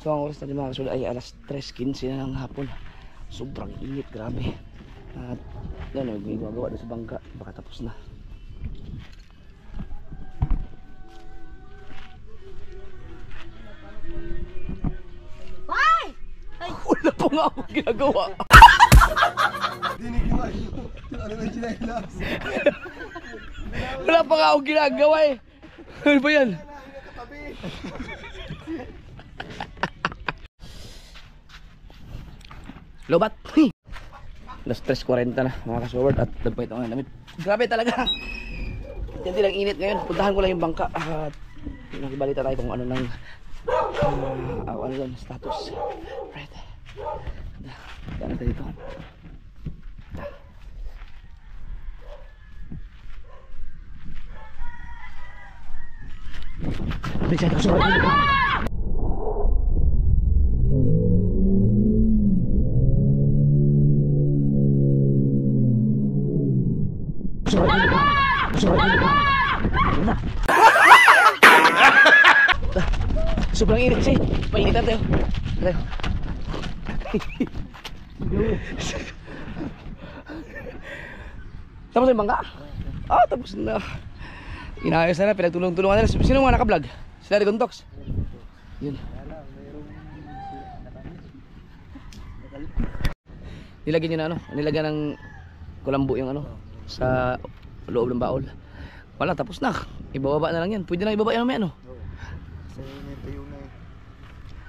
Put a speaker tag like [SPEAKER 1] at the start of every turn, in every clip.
[SPEAKER 1] So ang oras natin mga kasul ay alas 3:15 na ng hapon. Sobrang init, grabe. At yan o, may gumagawa doon sa bangka. Baka tapos na.
[SPEAKER 2] Ay!
[SPEAKER 1] Wala pa nga ako ginagawa. Wala pa nga ako ginagawa eh. Ano ba yan? Lobat. Alas 3:40 na mga kasword at nagpahit ako ng damit. Grabe talaga. Hindi lang init ngayon. Puntahan ko lang yung bangka at nakibalita tayo kung ano ng ano yun, status. Right. Daan natin dito. Bisa kasword. Sobrang init kasi. Painitan tayo. Tapos yung bangka? Tapos na. Inayos na, pinagtulong-tulungan na. Sino mga naka-vlog? Sila Rigon Talks. Yun. Nilagyan nyo na ano? Nilagyan ng kulambo yung ano? Sa loob ng baol. Wala, tapos na. Ibababa na lang yan. Pwede na ibaba yan namin ano?
[SPEAKER 3] Oo. Kasi may tayo na eh.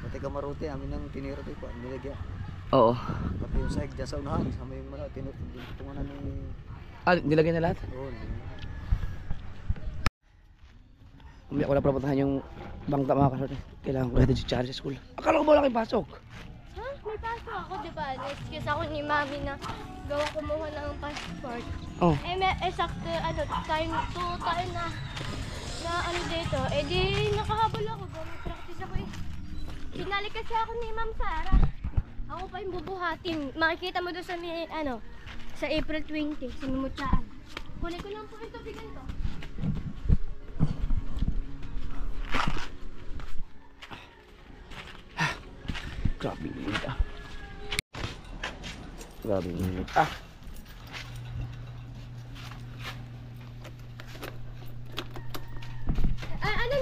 [SPEAKER 3] Pati kamarote, amin ang tinira tayo po. Nilagyan.
[SPEAKER 1] Oo.
[SPEAKER 3] Pati yung sahig dyan sa unahan. Sa may mga tinutungan na ni...
[SPEAKER 1] Nilagyan na lahat?
[SPEAKER 3] Oo.
[SPEAKER 1] Hindi ako na pinapuntahan yung bangka mga kasort. Kailangan ko natin si Charlie sa school. Akala ko ba wala kayong pasok?
[SPEAKER 2] Ha? May pasok ako, diba? Excuse ako ni mami na gawa kumuha ng passport.
[SPEAKER 1] Oh.
[SPEAKER 2] Sakto, time 2 tayo na ano dito. Di nakahabol ako. Practice ako eh. Sinali kasi ako ni Ma'am Sarah. Ako pa yung bubuhatin. Makikita mo doon sa sa April 20, sa Mumutsaan. Kunin ko lang po ito, bigan to.
[SPEAKER 1] Grabe init Grabe init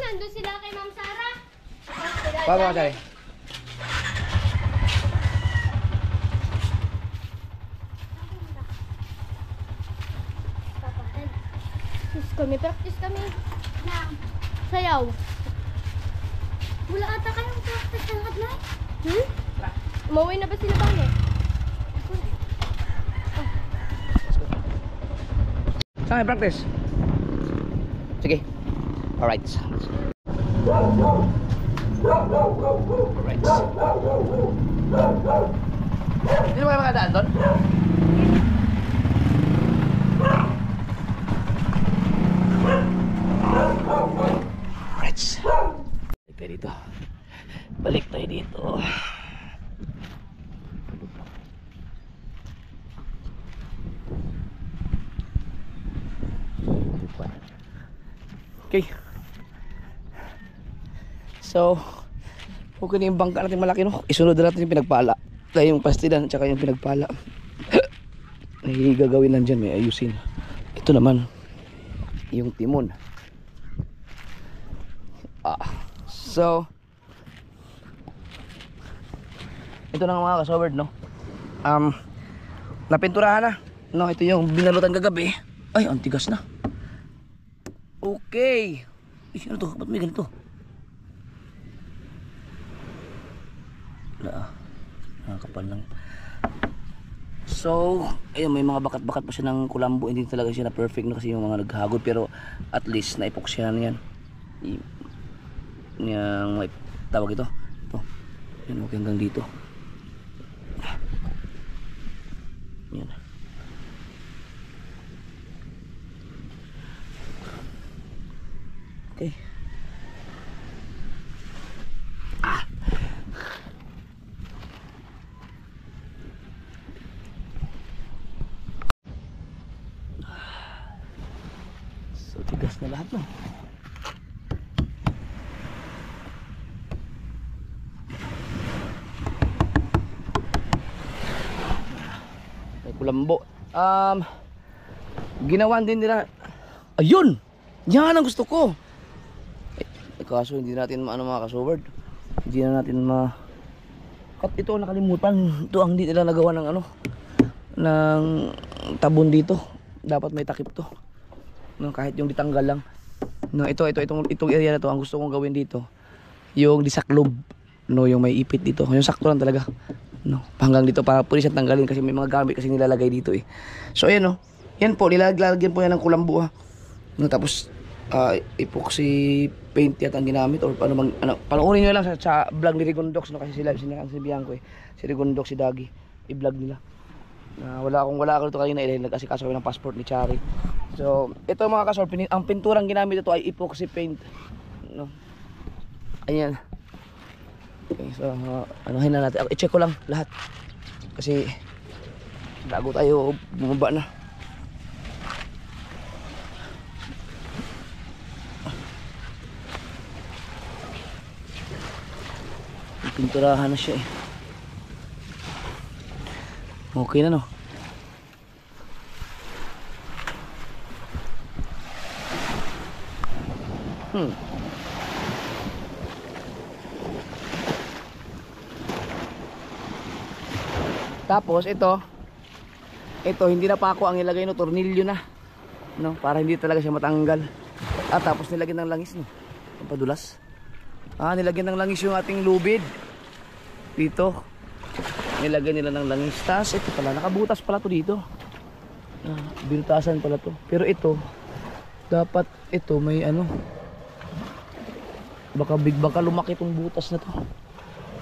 [SPEAKER 2] Nandun sila kay Ma'am Sarah?
[SPEAKER 1] Baba ka tayo.
[SPEAKER 2] May practice kami na sayaw. Wala ata kayong practice ng hadlay? Umuwi na ba sila ba ulit?
[SPEAKER 1] Saan kayo practice? Sige. Alright. Alright. Hindi mo kayo makadaan doon? Alright. Balik tayo dito. Balik tayo dito. Okay. So, okay na yung bangka natin malaki, no? Isunod na natin yung pinagpala. Dahil yung pastilan at saka yung pinagpala. May gagawin lang dyan, may ayusin. Ito naman, yung timon. So, ito na nga mga kasoward, no? Napinturahan na. No, ito yung binalutan kagabi. Ay, ang tigas na. Okay. Ano to? Ba't may ganito? Nakakapal lang. So, ayun, may mga bakat-bakat pa siya ng kulambo. Hindi talaga siya na perfect na kasi yung mga naghagod. Pero at least naipoksyahan yan. Yung may tawag ito. Ito. Yan, okay hanggang dito. Yan. Okay. na lahat no. May kulambo. Ginawan din nila. Ayun! Yan ang gusto ko. Kaso hindi natin maano mga kasoward. Hindi na natin kat ito nakalimutan. Ito ang hindi nila nagawa ng ano ng tabon dito. Dapat may takip to. No, kahit yung ditanggal lang. No, itong area na to ang gusto kong gawin dito. Yung disaklob. No, yung may ipit dito. Yung sakto lang talaga. No, hanggang dito para pwede siyang tanggalin kasi may mga gamit kasi nilalagay dito eh. So ayan no. Yan po nilalagyan po yan ng kulambo ha. No, tapos epoxy paint yata ang ginamit or ano panoorin nyo lang sa vlog ni Rigondox no, kasi sila sinasabihan ko eh. Si Rigondox, si Dagi, i-vlog nila. Wala ako dito kanina ilagay kasi kaso ng passport ni Chari. So ito mga kasor, ang pinturang ginamit ito ay epoxy paint no. Ayan. Okay, so anuhin na natin. I-check ko lang lahat kasi bago tayo bumaba na. Pinturahan na siya eh. Okay na no. Tapos ito hindi na pa ako ang ilagay no, tornilyo na no, para hindi talaga siya matanggal. Tapos nilagyan ng langis no. Ang padulas. Nilagyan ng langis yung ating lubid. Dito. Nilagyan nila ng langis. Tapos ito pala, nakabutas pala to dito. Binutasan pala to. Pero ito, dapat ito may ano. Baka lumaki tong butas na to.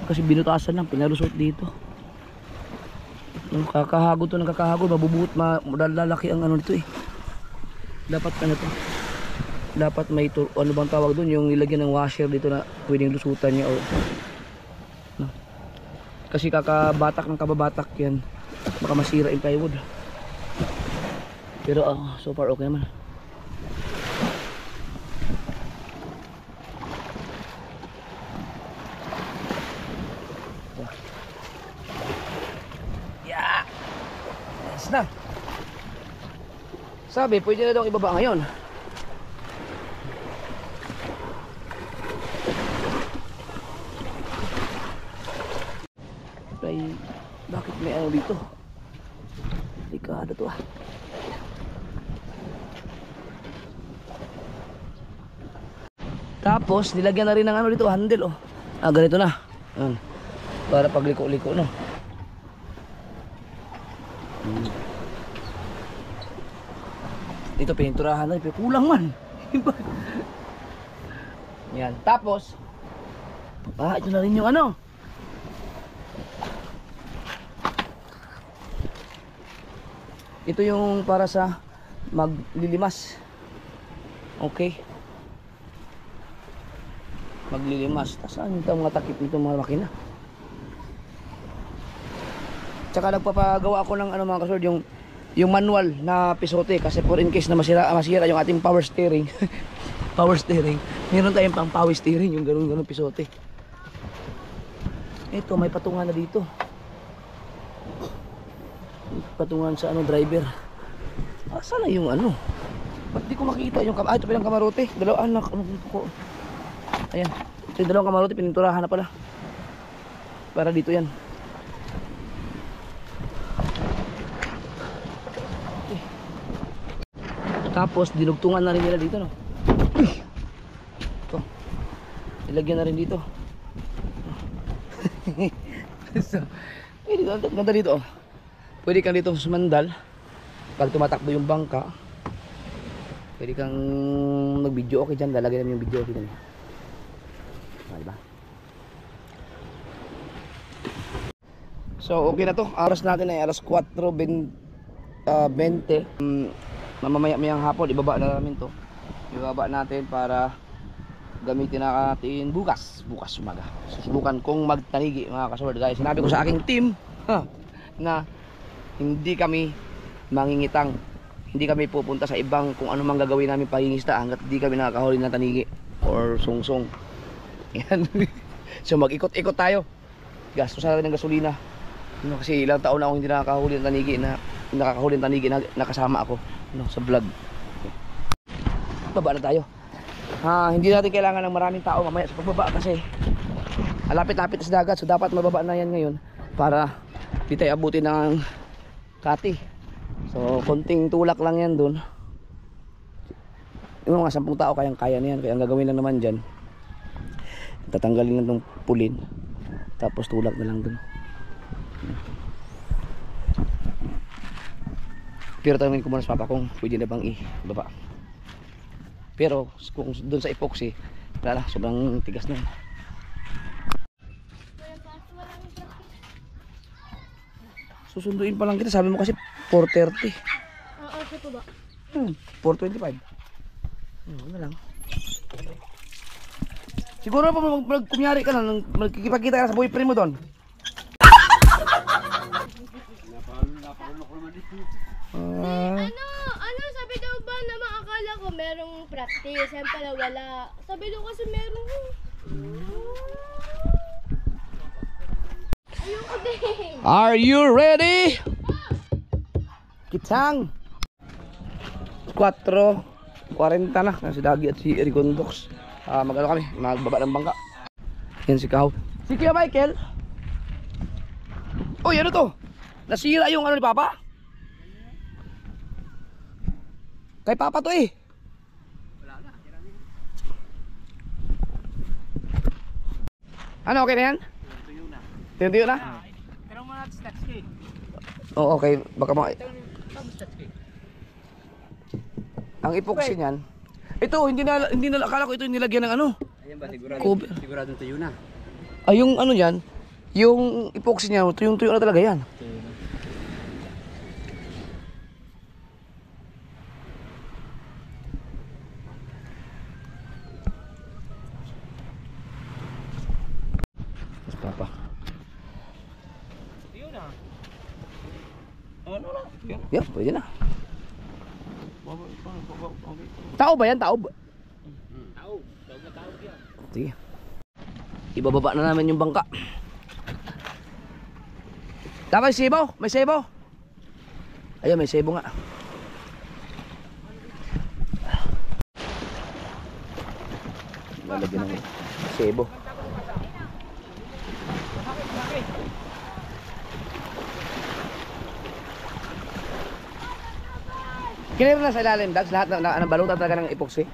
[SPEAKER 1] Kasi binutasan lang, pinalusot dito. Kakahagod to ng kakahagod, malalaki ang ano nito eh. Dapat ano to. Dapat may ano bang tawag doon, yung nilagyan ng washer dito na pwedeng lusutan niya o no. Kasi kakabatak ng kababatak yan, baka masira yung plywood. Pero so far okay naman. Yeah. Nice na. Sabi pwede na daw ibaba ngayon. Bakit may ano dito? Delikado to Tapos nilagyan na rin ng ano dito, handle ganito na. Para pagliko-liko no. Dito pininturahan na, kulang man. Yan. Tapos ito na rin yung ano. Ito yung para sa maglilimas. Okay. Maglilimas. Saan yung mga takip nito mga makina? Tsaka nagpapagawa ako ng ano mga kasord, yung manual na pisote kasi for in case na masira yung ating power steering. Power steering. Meron tayong pang power steering, yung ganun pisote. Ito may patungan na dito. Patungan sa ano driver. Sana yung ano? Ba't di ko makita yung ito pa yung kamarote. Dalawa anak ko. Ayan. Ito yung dalawang kamarote pininturahan na pala. Para dito yan. Okay. Tapos dinugtungan na rin nila dito no. Ito. Ilagyan na rin dito. So, ganda dito Pwede kang dito sumandal pag tumatakbo yung bangka. Pwede kang mag-video okay dyan. Lalagay namin yung video okay dyan. Diba? So okay na to. Aras natin ay alas 4:20. Mamaya-mayang hapon ibaba na namin to. Ibaba natin para gamitin natin bukas umaga. Susubukan kong magtanigi mga kasword guys. Sinabi ko sa aking team na hindi kami mangingitang, hindi kami pupunta sa ibang kung ano mang gagawin namin pangingista hanggat hindi kami nakakahuli ng tanigi or sungsong. Yan. So mag-ikot-ikot tayo. Gastos natin ng gasolina. Kasi ilang taon na ako hindi nakakahuli ng tanigi na nakasama ako sa vlog. Baba na tayo. Hindi natin kailangan ng maraming tao mamaya sa pagbaba kasi lapit-lapit sa dagat, so dapat mababa na yan ngayon para di tayo abutin ng kati. So konting tulak lang yan dun. Yung mga 10 tao kayang-kaya na yan. Kaya ang gagawin lang naman dyan, tatanggalin lang tong pulin, tapos tulak na lang dun. Pero tanongin ko muna sa papa kung pwede na bang ibaba. Pero kung dun sa epoxy, wala na, sobrang tigas na. Susunduin pa lang kita, sabi mo kasi 4:30.
[SPEAKER 2] Oo, sa ba?
[SPEAKER 1] 4:25. Ano lang. Siguro pa kunyari ka na, magkikipagkita ka sa boyfriend mo doon.
[SPEAKER 2] Ano, sabi daw ba na maakala ko merong practice, yan pala wala. Sabi daw kasi meron. Ayoko din.
[SPEAKER 1] Are you ready? Kitsang 4:40 na si Dagi at si Erigondox. Magano kami, magbaba ng bangka. Yan si Kaw. Si Kuya Michael. Uy, ano to? Nasira yung ano ni Papa? Kay Papa to eh. Wala na. Ano, okay na yan? Tuyo na?
[SPEAKER 3] Pero mo natin stats kay.
[SPEAKER 1] Oo, okay. Baka ang epoxy niyan. Ito, hindi na akala ko ito nilagyan ng ano.
[SPEAKER 3] Ayan ba, siguradong tuyo na.
[SPEAKER 1] Ay, yung ano yan, yung epoxy niya, tuyong-tuyo na talaga yan. Mas Papa.
[SPEAKER 3] Tuyo na. Ano na?
[SPEAKER 1] Yeah, pwede na. Tao ba yan? Tao ba?
[SPEAKER 3] Tao na tao yan.
[SPEAKER 1] Sige. Ibababa na namin yung bangka. Dapat sibaw? May sibaw? Ayun, may sibaw nga. Lalagyan ng sibaw. Kinira na sa ilalim, Dags, lahat na balutan talaga ng epoxy.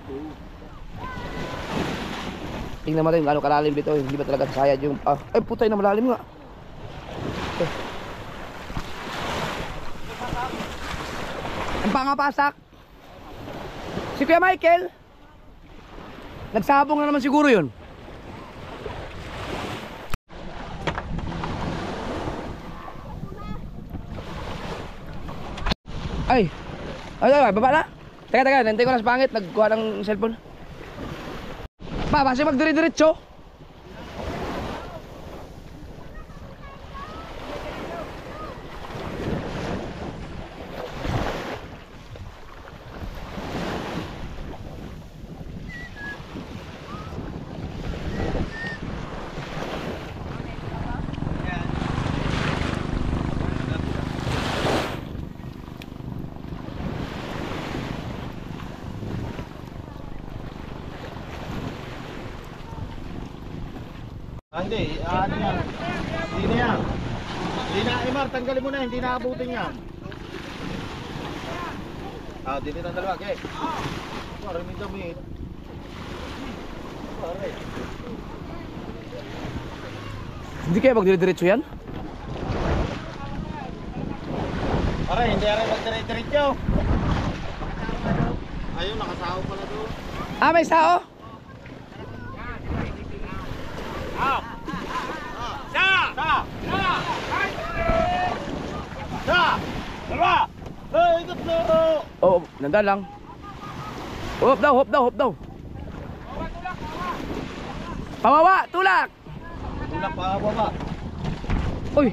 [SPEAKER 1] Tingnan mo rin kung gaano kalalim dito, hindi ba talaga sayad yung... ay putay na malalim nga. Ang pangapasak. Si Kuya Michael, nagsabong na naman siguro yun. Ay, baba na. Teka, nantay ko na sa pangit, nagkuha ng cellphone. Pa, basta magdire-diretso.
[SPEAKER 3] Hindi, ano yan? Hindi na yan. Hindi na, Imar, tanggalin mo na, hindi na abutin yan. Dito na dalawa, okay? Pare, may damit. Pare.
[SPEAKER 1] Hindi kaya magdire-diretso yan?
[SPEAKER 3] Pare, hindi rin magdire-diretso. Ayun, nakasaho pala doon.
[SPEAKER 1] May sao? Oh, nanda lang. Hop daw. Pawawa, tulak.
[SPEAKER 3] Tulak pa baba.
[SPEAKER 1] Uy.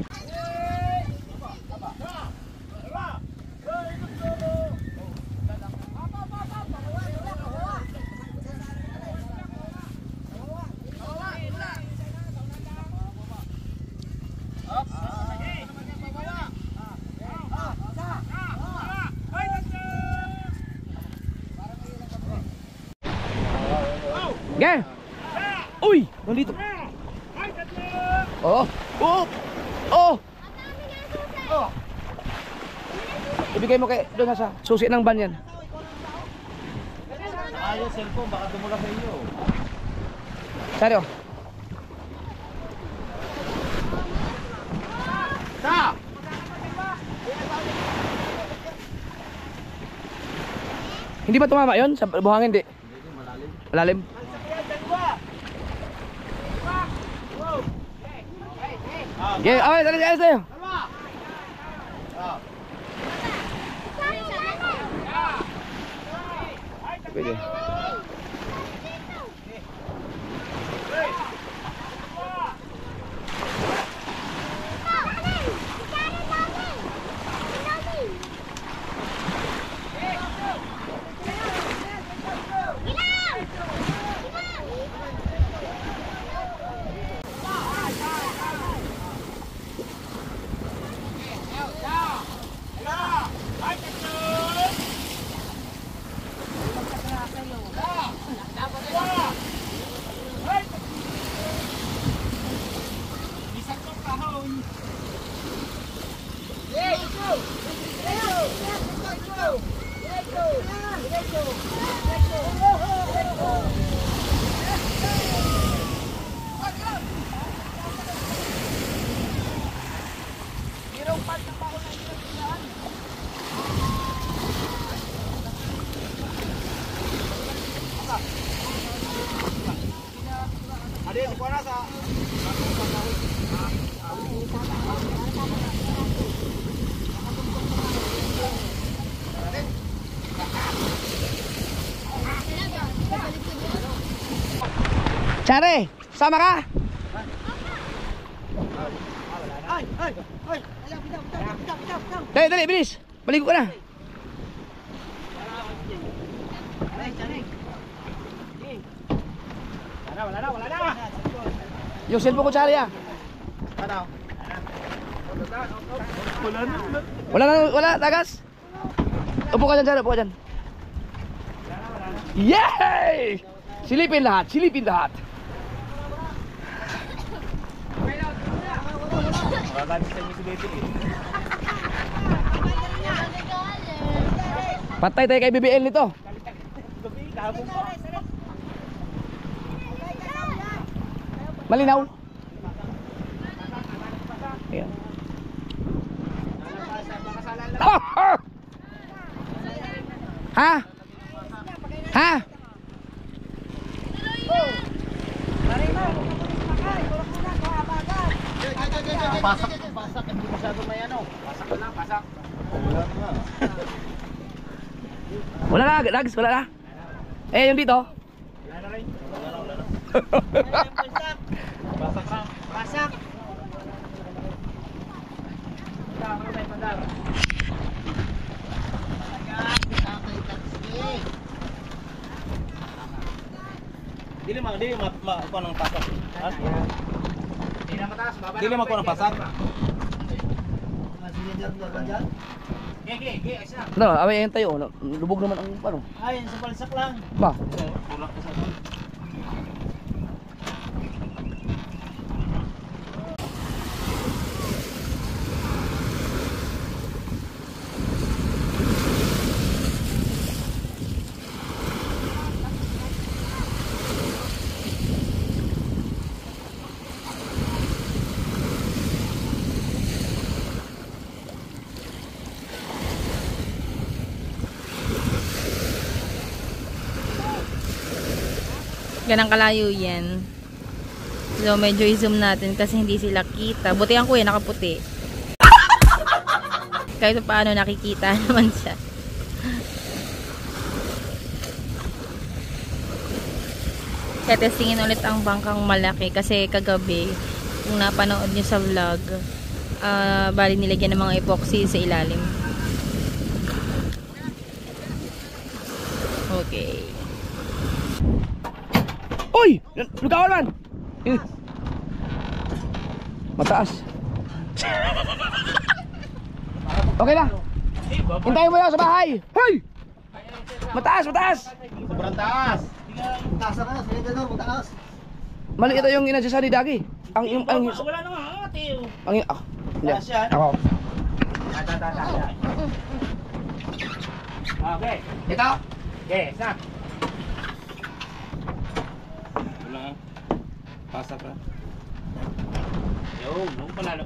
[SPEAKER 1] Nandito. Oo. Oo. Oo.
[SPEAKER 2] Oh.
[SPEAKER 1] Ibigay mo kay doon sa susi ng van yan.
[SPEAKER 3] Ayos, cellphone, baka dumula sa inyo.
[SPEAKER 1] Seryo.
[SPEAKER 3] Sa!
[SPEAKER 1] Hindi ba tumama yon sa buhangin? Hindi. Malalim. Okay, okay, tayo tayo. Pwede. Chare, sama ka? Dali, dali, bilis. Baligo ka na.
[SPEAKER 3] Wala na.
[SPEAKER 1] Yung cellphone ko, Chare, ah.
[SPEAKER 3] Ano?
[SPEAKER 1] Wala, tagas. Upo ka dyan, Chare, upo ka dyan. Yay! Silipin lahat, silipin lahat.
[SPEAKER 3] Maraming sa inyo si Baby eh.
[SPEAKER 1] Patay tayo kay BBL nito. Malinaw. Ayan. Ha? Ha?
[SPEAKER 3] Pasak, hindi masyado may ano. Pasak na lang, pasak. Wala na.
[SPEAKER 1] Wala na, Dags, wala na. Eh, yung dito.
[SPEAKER 3] Wala na rin. Pasak na. Pasak. Dili ako ng pasak. Ha? Dili ako ng pasak.
[SPEAKER 1] No, away yan tayo. Lubog naman ang ano.
[SPEAKER 3] Ay, sa palsak lang.
[SPEAKER 1] Ba?
[SPEAKER 3] Tulak ka sa
[SPEAKER 4] Ganang kalayo yan. So medyo i-zoom natin kasi hindi sila kita. Buti ang kuya nakaputi. Kahit paano nakikita naman siya. Kaya testingin ulit ang bangkang malaki kasi kagabi kung napanood nyo sa vlog, bali nilagyan ng mga epoxy sa ilalim. Okay.
[SPEAKER 1] Uy! Lugawan man! Mataas. Okay na. Hintayin mo lang sa bahay. Hoy! Mataas, mataas!
[SPEAKER 3] sobrang taas. Taas na, sige na, mataas.
[SPEAKER 1] Mali ito yung inadjust ni Dagi.
[SPEAKER 3] Wala na nga, ate.
[SPEAKER 1] Ang ako. Hindi.
[SPEAKER 3] Taas yan.
[SPEAKER 1] Ako.
[SPEAKER 3] Okay.
[SPEAKER 1] Ito.
[SPEAKER 3] Okay, snap. Wala nga. Pasa ka. Yo, nung panalo.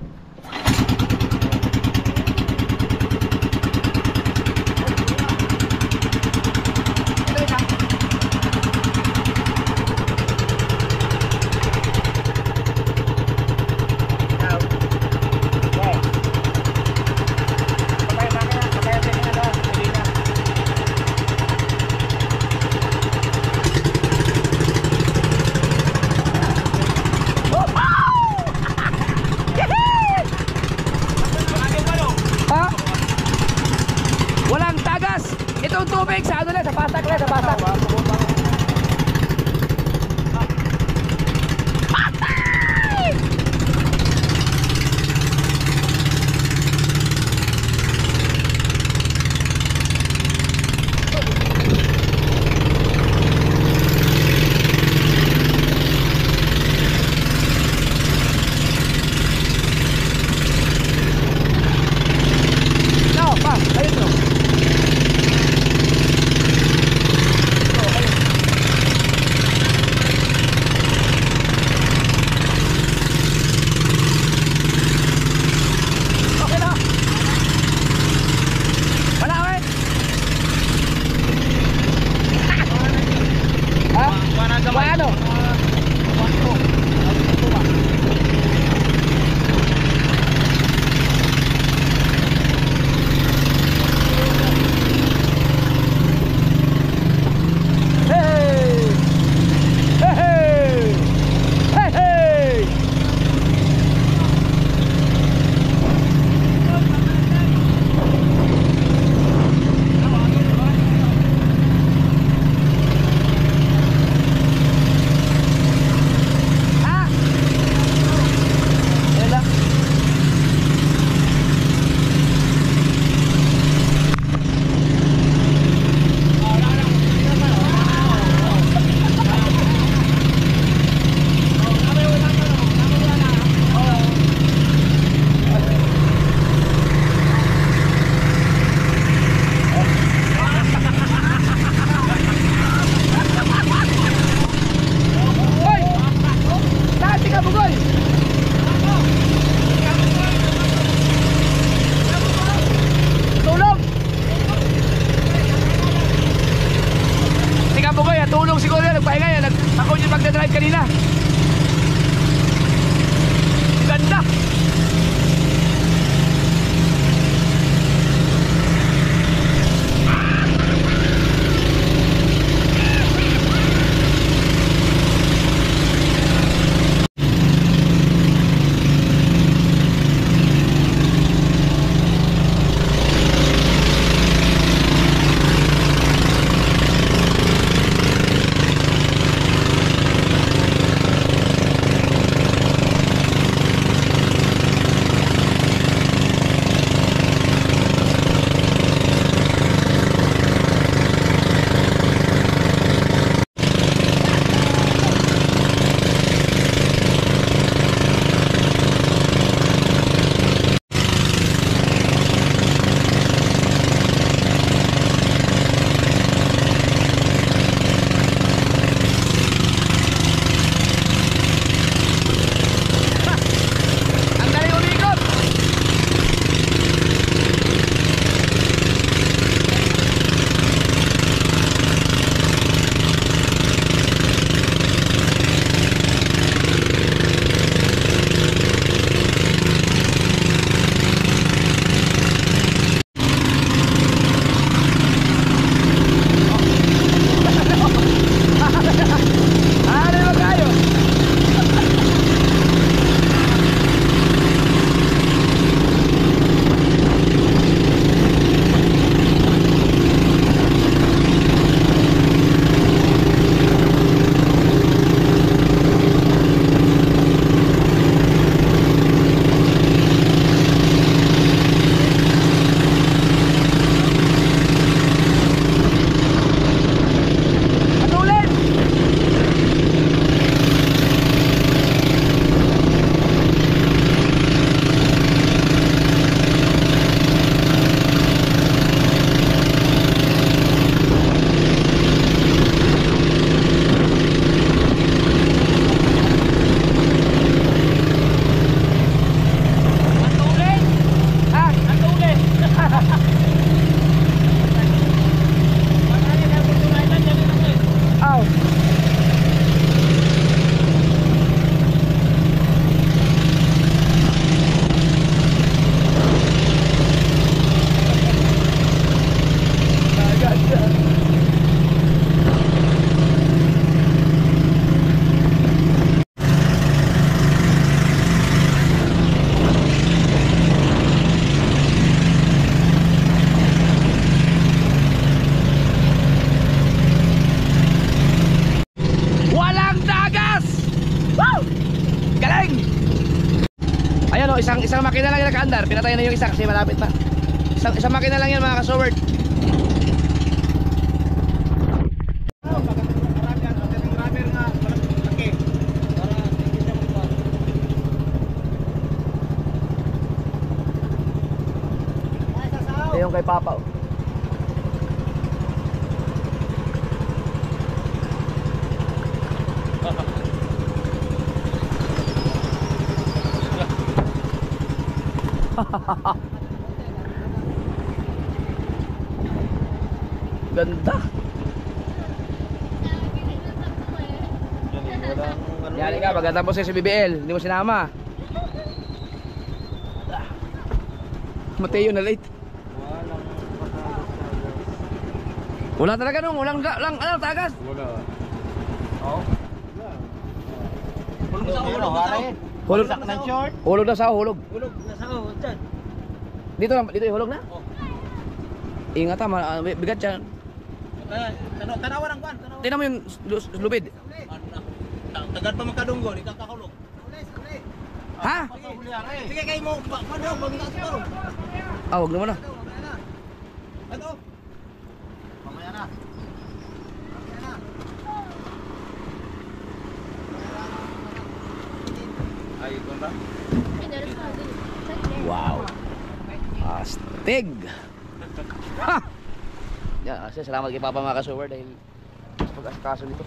[SPEAKER 1] isang makina lang yung nakaandar. Pinatay na yung isa kasi malapit na. Isang makina lang yan mga kasoward. Yung kay Papa. Ganda. Yari ka, pagkatapos si BBL, hindi mo sinama. Mateo na late. Wala talaga nung, walang ano, tagas.
[SPEAKER 3] Wala. Oo. Hulog sa ulo.
[SPEAKER 1] Hulog
[SPEAKER 3] na short.
[SPEAKER 1] Hulog na sa hulog.
[SPEAKER 3] Hulog na sa ulo. Diyan.
[SPEAKER 1] Dito yung hulog na?
[SPEAKER 3] Oh.
[SPEAKER 1] Ingat ha, bigat siya.
[SPEAKER 3] Tanawan ang kwan.
[SPEAKER 1] Tingnan mo yung lubid.
[SPEAKER 3] Tagat pa magkadunggo, di kakahulog.
[SPEAKER 1] Ha?
[SPEAKER 3] Sige kayo mo, paano, bagong ito.
[SPEAKER 1] Ah, wag naman na.
[SPEAKER 3] Ito. Mamaya na. Ay, kontra.
[SPEAKER 1] Wow. Astig. Ha! Yan, kasi salamat kay Papa mga kasuwer dahil pag-asikaso nito.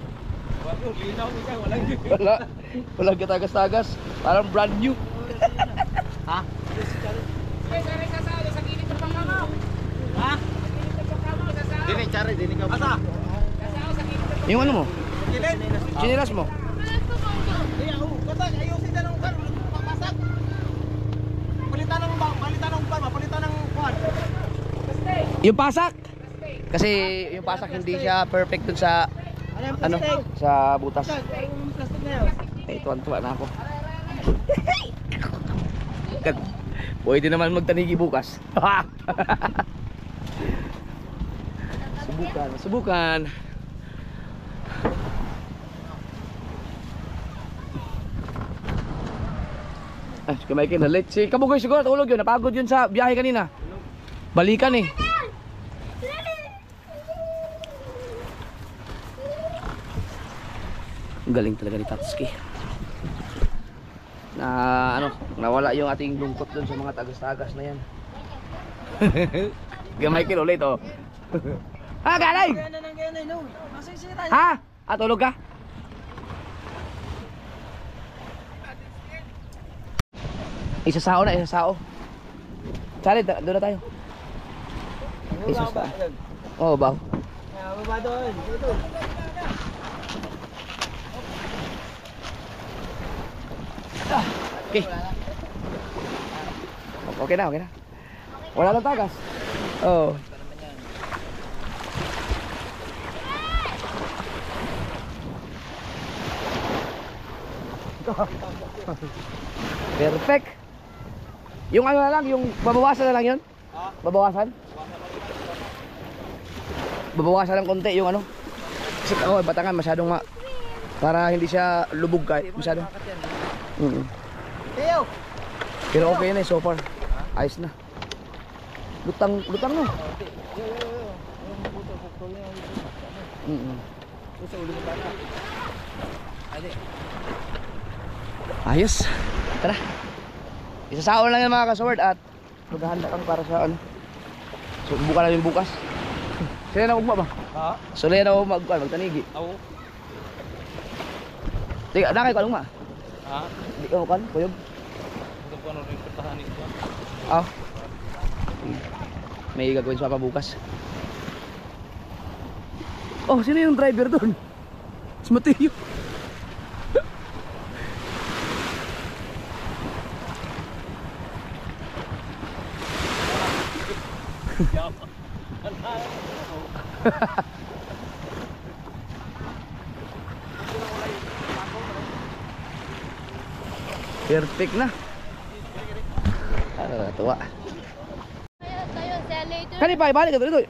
[SPEAKER 1] Walang katagas-tagas. Parang brand new. Ha?
[SPEAKER 3] Ha? Dini, cari, dini ka. Asa?
[SPEAKER 1] Yung ano mo?
[SPEAKER 3] Kilin?
[SPEAKER 1] Chinilas mo?
[SPEAKER 3] Ayaw, kata, ayaw si tanong kan, papasak. Palitan ng pan, palitan ng kwan.
[SPEAKER 1] Yung pasak. Kasi yung pasak hindi siya perfect dun sa ano, sa butas. Eh, tuwan-tuwa na ako. Pwede naman magtanigi bukas. Subukan. Ah, si Michael na late. Si Kabugoy siguro tulog yun. Napagod yun sa biyahe kanina. Balikan eh. Galing talaga ni Tatsuki. Na ano, nawala yung ating lungkot dun sa mga tagas-tagas na yan. Kaya Michael ulit oh. Ha, galing! Ha? Ah, tulog ka? Isasao na, isasao. Sali, doon na tayo. Isasao. Oo, baho.
[SPEAKER 3] Baba doon.
[SPEAKER 1] Okay. Okay na. Wala lang tagas. Oh. Perfect. Yung ano na lang, yung babawasan na lang yun? Babawasan? Babawasan lang konti yung ano. Kasi batangan masyadong para hindi siya lubog kahit masyadong. Pero okay na so far. Ayos na. Lutang no. Ayos. Tara. Isasao lang yan mga kasword at maghahanda kami para sa ano. So buka namin bukas. Sila na ugma ba?
[SPEAKER 3] Ha?
[SPEAKER 1] Sila na magtanigi.
[SPEAKER 3] Oo.
[SPEAKER 1] Tiga, nakay ko anong ma?
[SPEAKER 3] Ha?
[SPEAKER 1] Di ko kan, kuyog.
[SPEAKER 3] Ito po ano rin pertahanin ko.
[SPEAKER 1] Ah. May gagawin sa Papa bukas. Oh, sino yung driver doon? Si Mateo. Perfect na. Tuwa.
[SPEAKER 2] Tayo, see you later.
[SPEAKER 1] Kani pa ibalik ito dito.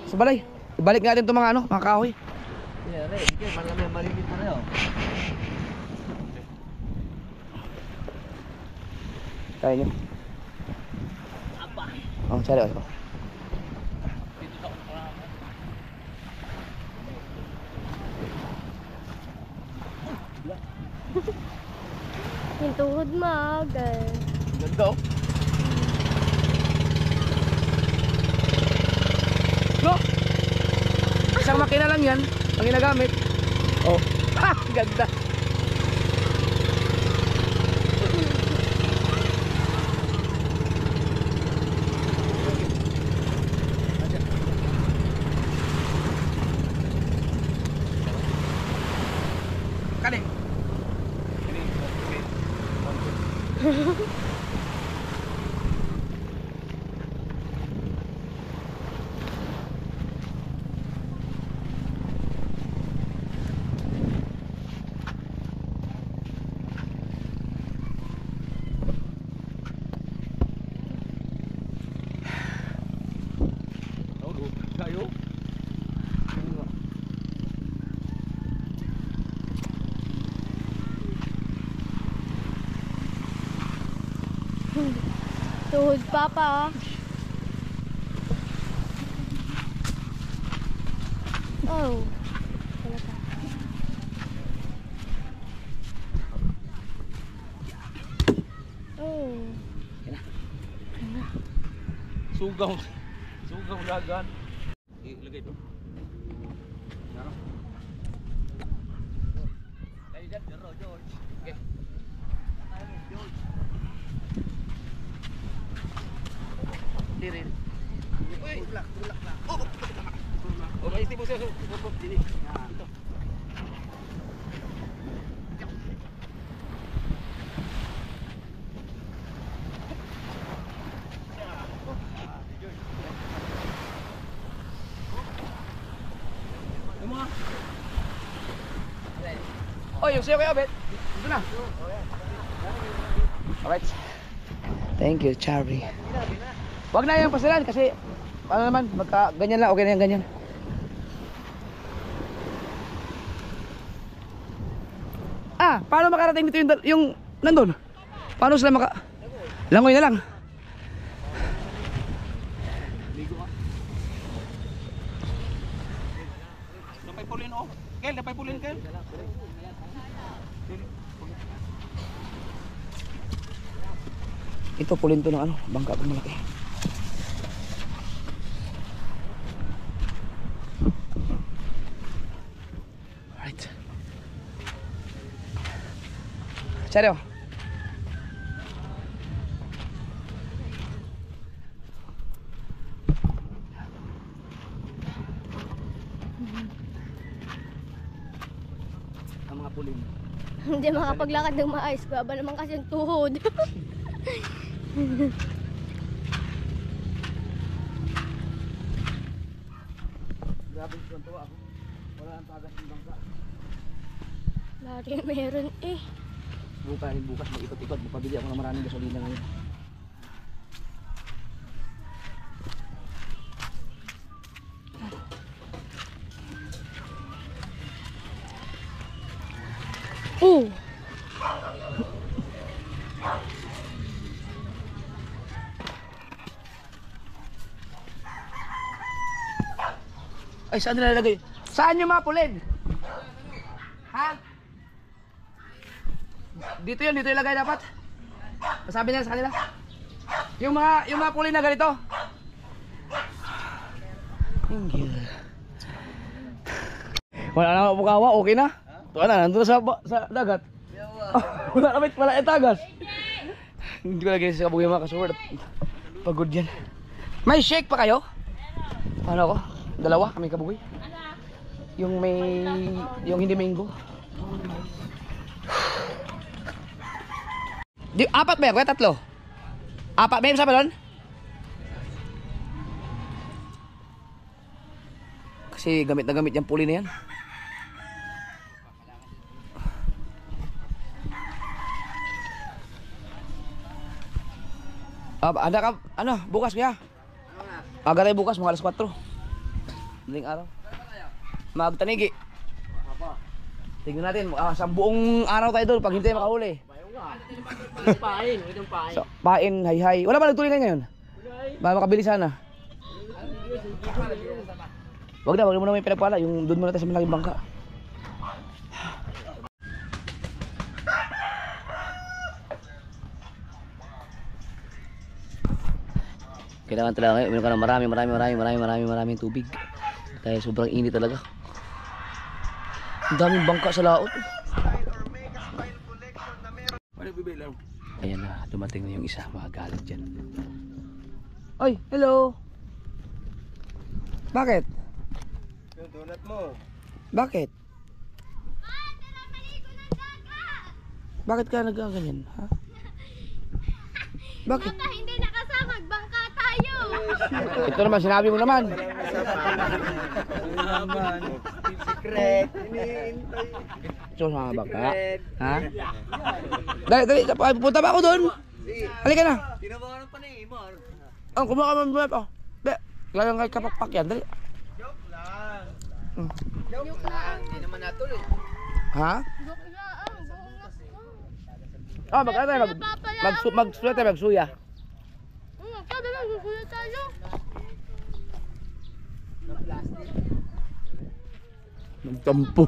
[SPEAKER 1] Sa balay. Ibalik natin itong mga ano, mga kahoy. Kaya nyo? Oh, cari ako.
[SPEAKER 2] Yung tuhod magal.
[SPEAKER 1] Ganda oh. No? Isang makina lang yan ang ginagamit. Oh. Ha! Ganda. Kaling. Kayo?
[SPEAKER 2] Tuhod papa. Oh. Oh.
[SPEAKER 3] Sugaw. Sugaw lagan. Ilagay doon. Ano? Tayo dyan, George. Okay. George. Diri. Uy, tulak na. Oh, oh, may istimo siya. Dini. Ito.
[SPEAKER 1] Oh, yung sayo kayo, Bet. Dito na. Alright. Thank you, Charlie. Wag na yung pasilan kasi ano naman, magka ganyan lang, okay na yung ganyan. Ah, paano makarating dito yung nandun? Paano sila langoy na lang.
[SPEAKER 3] Napay pulin oh. Kel, napay pulin Kel.
[SPEAKER 1] Ito pulin to ng ano, bangka itong malaki. Alright. Seryo? Ang mga pulin.
[SPEAKER 2] Hindi makapaglakad ng maayos. Baba naman kasi yung tuhod.
[SPEAKER 1] Grabe yung tuwa ako. Wala ang tagas ng bangka.
[SPEAKER 2] Lari meron eh.
[SPEAKER 1] Bukas mag-ikot-ikot. Magpabili ako ng maraming gasolina ngayon.
[SPEAKER 2] Oh.
[SPEAKER 1] Ay, saan nilalagay? Saan yung mapulin? Ha? Dito yun, dito ilagay dapat. Sabi nila sa kanila. Yung mga pulin na ganito. Thank you. Wala na ako kawa, okay na? Tuwa na, nandun na sa dagat. Wala na wala tagas. Hindi ko lagi sa kabuhay mga kasuward. Pagod yan. May shake pa kayo? Ano ako? Dalawa kami kabuhay. Yung hindi mango. Apat ba yan? Kaya tatlo? Apat ba yung sabi doon? Kasi gamit na gamit yung puli na yan. Ada ka, ano, bukas kaya? Aga tayo bukas, mga alas 4. Madaling araw. Magtanigi. Tignan natin, sa buong araw tayo doon pag hindi tayo makahuli. So, pain, hay-hay. Wala ba nagtuloy ngayon? Baka makabili sana. Wag na mo na may pinagpala. Yung doon muna tayo sa malaking bangka. Kailangan talaga ngayon. Uminom ka ng maraming tubig. Kaya sobrang init talaga. Ang daming bangka sa laot. Ayan na, dumating na yung isa. Makagalit dyan. Oy, hello! Bakit?
[SPEAKER 3] Yung donut mo.
[SPEAKER 1] Bakit? Bakit ka nag-ganyan? Ha? Bakit?
[SPEAKER 2] Baka hindi nakasama, bangka tayo.
[SPEAKER 1] Ito naman, sinabi mo naman.
[SPEAKER 3] Secret. Iniintay.
[SPEAKER 1] So, mga bangka. Ha? Dali, punta ba ako doon? Halika na.
[SPEAKER 3] Tinabakan pa ni Imar.
[SPEAKER 1] Ang kumuha ka man oh. Be, kailangan kay kapakpak yan. Dali.
[SPEAKER 3] Joke lang.
[SPEAKER 1] Hmm.
[SPEAKER 3] Joke lang. Hindi naman natuloy.
[SPEAKER 1] Ha?
[SPEAKER 2] Buklaan, bunga.
[SPEAKER 1] Oh, magkano tayo? Magsuya tayo, magsuya.
[SPEAKER 2] Kada lang, susuya tayo.
[SPEAKER 1] Magtampo.